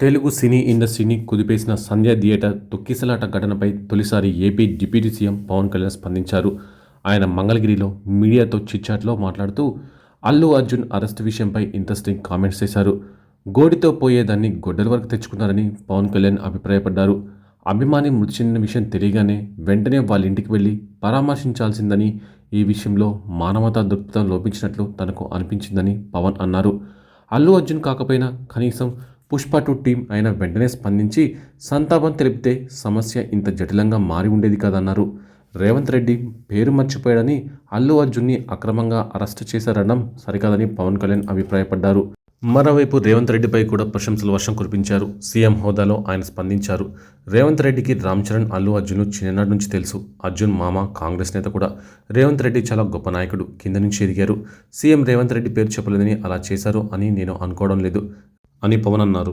తెలుగు సినీ ఇండస్ట్రీని కుదిపేసిన సంధ్య థియేటర్ తొక్కిసలాట ఘటనపై తొలిసారి AP deputy CM Pawan Kalyan స్పందించారు. ఆయన మంగళగిరిలో మీడియాతో చిట్చాట్లో మాట్లాడుతూ అల్లు అర్జున్ అరెస్టు విషయంపై ఇంట్రెస్టింగ్ కామెంట్స్ చేశారు. గోడితో పోయేదాన్ని గొడ్డల వరకు తెచ్చుకున్నారని పవన్ కళ్యాణ్ అభిప్రాయపడ్డారు. అభిమాని మృతి చెందిన విషయం తెలియగానే వెంటనే వాళ్ళ ఇంటికి వెళ్లి పరామర్శించాల్సిందని, ఈ విషయంలో మానవతా దృక్పథం లోపించినట్లు తనకు అనిపించిందని పవన్ అన్నారు. అల్లు అర్జున్ కాకపోయినా కనీసం పుష్ప 2 టీం అయినా వెంటనే స్పందించి సంతాపం తెలిపితే సమస్య ఇంత జటిలంగా మారి ఉండేది కాదన్నారు. రేవంత్ రెడ్డి పేరు మర్చిపోయాడని అల్లు అర్జున్ని అక్రమంగా అరెస్టు చేశారనడం సరికాదని పవన్ కళ్యాణ్ అభిప్రాయపడ్డారు. మరోవైపు రేవంత్ రెడ్డిపై కూడా ప్రశంసల వర్షం కురిపించారు. సీఎం హోదాలో ఆయన స్పందించారు. రేవంత్ రెడ్డికి రామ్ చరణ్, అల్లు అర్జున్ చిన్ననాటి నుంచి తెలుసు. అర్జున్ మామ కాంగ్రెస్ నేత కూడా. రేవంత్ రెడ్డి చాలా గొప్ప నాయకుడు, కింద నుంచి ఎదిగారు. సీఎం రేవంత్ రెడ్డి పేరు చెప్పలేదని అలా చేశారు అని నేను అనుకోవడం లేదు అని పవన్ అన్నారు.